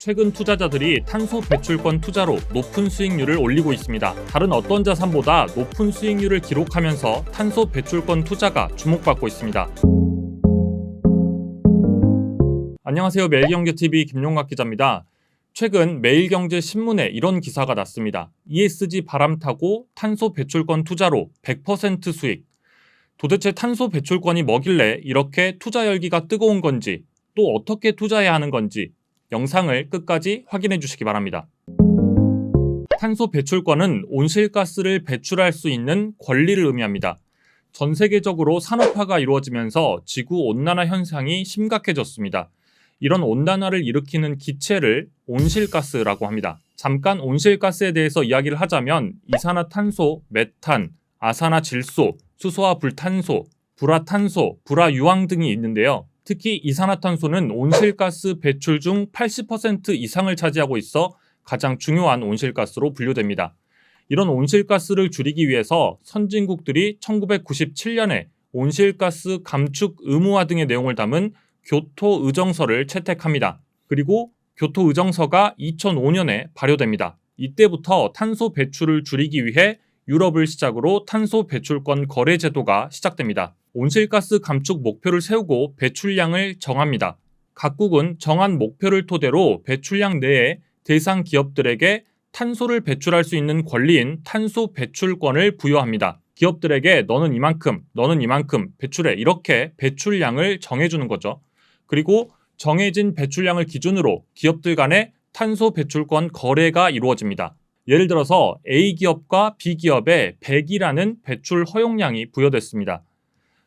최근 투자자들이 탄소 배출권 투자로 높은 수익률을 올리고 있습니다. 다른 어떤 자산보다 높은 수익률을 기록하면서 탄소 배출권 투자가 주목받고 있습니다. 안녕하세요. 매일경제TV 김용학 기자입니다. 최근 매일경제신문에 이런 기사가 났습니다. ESG 바람 타고 탄소 배출권 투자로 100% 수익. 도대체 탄소 배출권이 뭐길래 이렇게 투자 열기가 뜨거운 건지, 또 어떻게 투자해야 하는 건지 영상을 끝까지 확인해 주시기 바랍니다. 탄소 배출권은 온실가스를 배출할 수 있는 권리를 의미합니다. 전 세계적으로 산업화가 이루어지면서 지구온난화 현상이 심각해졌습니다. 이런 온난화를 일으키는 기체를 온실가스라고 합니다. 잠깐 온실가스에 대해서 이야기를 하자면 이산화탄소, 메탄, 아산화질소, 수소화불탄소, 불화탄소, 불화유황 등이 있는데요. 특히 이산화탄소는 온실가스 배출 중 80% 이상을 차지하고 있어 가장 중요한 온실가스로 분류됩니다. 이런 온실가스를 줄이기 위해서 선진국들이 1997년에 온실가스 감축 의무화 등의 내용을 담은 교토 의정서를 채택합니다. 그리고 교토 의정서가 2005년에 발효됩니다. 이때부터 탄소 배출을 줄이기 위해 유럽을 시작으로 탄소 배출권 거래 제도가 시작됩니다. 온실가스 감축 목표를 세우고 배출량을 정합니다. 각국은 정한 목표를 토대로 배출량 내에 대상 기업들에게 탄소를 배출할 수 있는 권리인 탄소 배출권을 부여합니다. 기업들에게 너는 이만큼 배출해, 이렇게 배출량을 정해주는 거죠. 그리고 정해진 배출량을 기준으로 기업들 간의 탄소 배출권 거래가 이루어집니다. 예를 들어서 A기업과 B기업에 100이라는 배출 허용량이 부여됐습니다.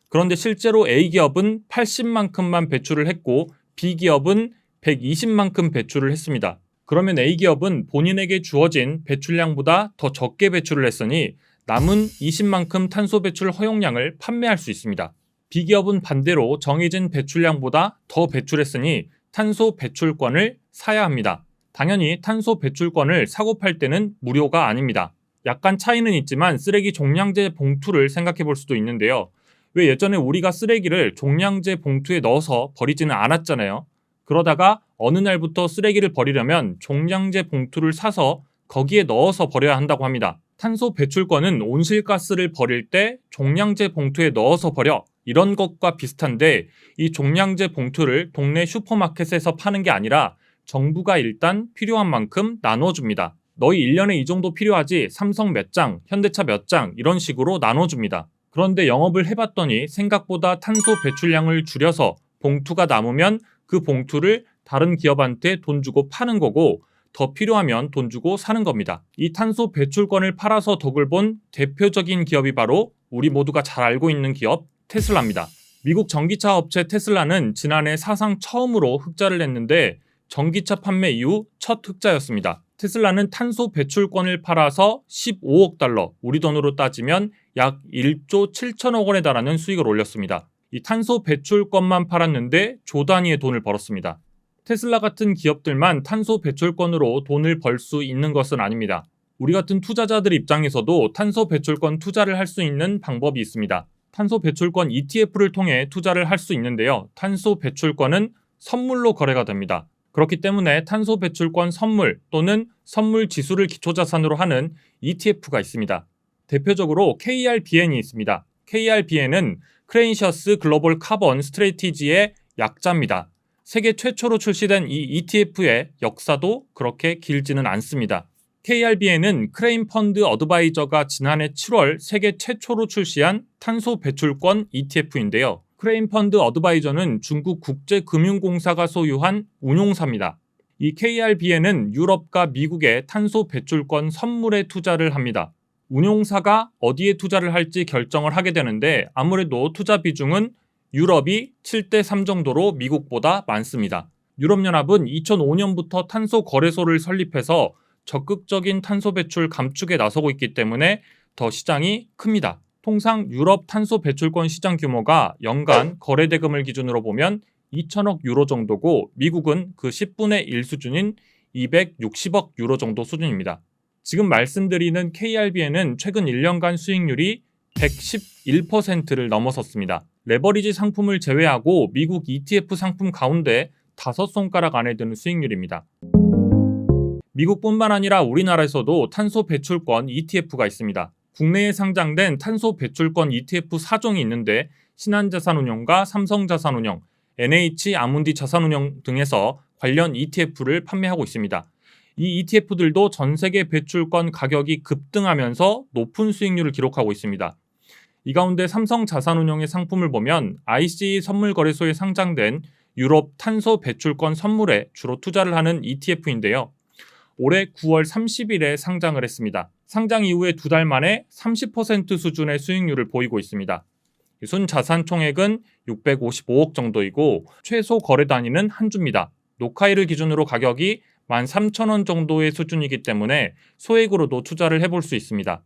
그런데 실제로 A기업은 80만큼만 배출을 했고 B기업은 120만큼 배출을 했습니다. 그러면 A기업은 본인에게 주어진 배출량보다 더 적게 배출을 했으니 남은 20만큼 탄소 배출 허용량을 판매할 수 있습니다. B기업은 반대로 정해진 배출량보다 더 배출했으니 탄소 배출권을 사야 합니다. 당연히 탄소 배출권을 사고 팔 때는 무료가 아닙니다. 약간 차이는 있지만 쓰레기 종량제 봉투를 생각해 볼 수도 있는데요. 왜 예전에 우리가 쓰레기를 종량제 봉투에 넣어서 버리지는 않았잖아요. 그러다가 어느 날부터 쓰레기를 버리려면 종량제 봉투를 사서 거기에 넣어서 버려야 한다고 합니다. 탄소 배출권은 온실가스를 버릴 때 종량제 봉투에 넣어서 버려, 이런 것과 비슷한데 이 종량제 봉투를 동네 슈퍼마켓에서 파는 게 아니라 정부가 일단 필요한 만큼 나눠줍니다. 너희 1년에 이 정도 필요하지, 삼성 몇 장, 현대차 몇 장, 이런 식으로 나눠줍니다. 그런데 영업을 해봤더니 생각보다 탄소 배출량을 줄여서 봉투가 남으면 그 봉투를 다른 기업한테 돈 주고 파는 거고, 더 필요하면 돈 주고 사는 겁니다. 이 탄소 배출권을 팔아서 덕을 본 대표적인 기업이 바로 우리 모두가 잘 알고 있는 기업 테슬라입니다. 미국 전기차 업체 테슬라는 지난해 사상 처음으로 흑자를 냈는데 전기차 판매 이후 첫 흑자였습니다. 테슬라는 탄소 배출권을 팔아서 15억 달러, 우리 돈으로 따지면 약 1조 7천억 원에 달하는 수익을 올렸습니다. 이 탄소 배출권만 팔았는데 조 단위의 돈을 벌었습니다. 테슬라 같은 기업들만 탄소 배출권으로 돈을 벌 수 있는 것은 아닙니다. 우리 같은 투자자들 입장에서도 탄소 배출권 투자를 할 수 있는 방법이 있습니다. 탄소 배출권 ETF를 통해 투자를 할 수 있는데요. 탄소 배출권은 선물로 거래가 됩니다. 그렇기 때문에 탄소 배출권 선물 또는 선물 지수를 기초자산으로 하는 ETF가 있습니다. 대표적으로 KRBN이 있습니다. KRBN은 크레인셔스 글로벌 카본 스트래티지의 약자입니다. 세계 최초로 출시된 이 ETF의 역사도 그렇게 길지는 않습니다. KRBN은 크레인 펀드 어드바이저가 지난해 7월 세계 최초로 출시한 탄소 배출권 ETF인데요. 크레인 펀드 어드바이저는 중국 국제금융공사가 소유한 운용사입니다. 이 KRBN은 유럽과 미국의 탄소 배출권 선물에 투자를 합니다. 운용사가 어디에 투자를 할지 결정을 하게 되는데 아무래도 투자 비중은 유럽이 7대3 정도로 미국보다 많습니다. 유럽연합은 2005년부터 탄소 거래소를 설립해서 적극적인 탄소 배출 감축에 나서고 있기 때문에 더 시장이 큽니다. 통상 유럽 탄소 배출권 시장 규모가 연간 거래 대금을 기준으로 보면 2천억 유로 정도고 미국은 그 10분의 1 수준인 260억 유로 정도 수준입니다. 지금 말씀드리는 KRBN은 최근 1년간 수익률이 111%를 넘어섰습니다. 레버리지 상품을 제외하고 미국 ETF 상품 가운데 5손가락 안에 드는 수익률입니다. 미국뿐만 아니라 우리나라에서도 탄소 배출권 ETF가 있습니다. 국내에 상장된 탄소 배출권 ETF 4종이 있는데 신한자산운용과 삼성자산운용, NH 아문디 자산운용 등에서 관련 ETF를 판매하고 있습니다. 이 ETF들도 전 세계 배출권 가격이 급등하면서 높은 수익률을 기록하고 있습니다. 이 가운데 삼성자산운용의 상품을 보면 ICE 선물거래소에 상장된 유럽 탄소 배출권 선물에 주로 투자를 하는 ETF인데요. 올해 9월 30일에 상장을 했습니다. 상장 이후에 2달 만에 30% 수준의 수익률을 보이고 있습니다. 순자산 총액은 655억 정도이고 최소 거래 단위는 한 주입니다. 녹화일을 기준으로 가격이 13,000원 정도의 수준이기 때문에 소액으로도 투자를 해볼 수 있습니다.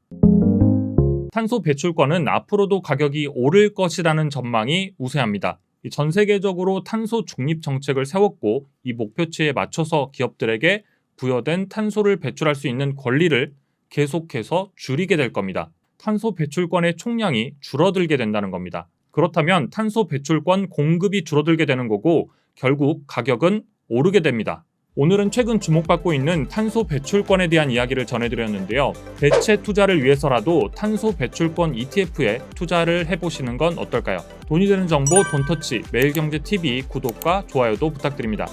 탄소 배출권은 앞으로도 가격이 오를 것이라는 전망이 우세합니다. 전 세계적으로 탄소 중립 정책을 세웠고 이 목표치에 맞춰서 기업들에게 부여된 탄소를 배출할 수 있는 권리를 계속해서 줄이게 될 겁니다. 탄소 배출권의 총량이 줄어들게 된다는 겁니다. 그렇다면 탄소 배출권 공급이 줄어들게 되는 거고 결국 가격은 오르게 됩니다. 오늘은 최근 주목받고 있는 탄소 배출권에 대한 이야기를 전해드렸는데요. 대체 투자를 위해서라도 탄소 배출권 ETF에 투자를 해보시는 건 어떨까요? 돈이 되는 정보 돈터치 매일경제TV 구독과 좋아요도 부탁드립니다.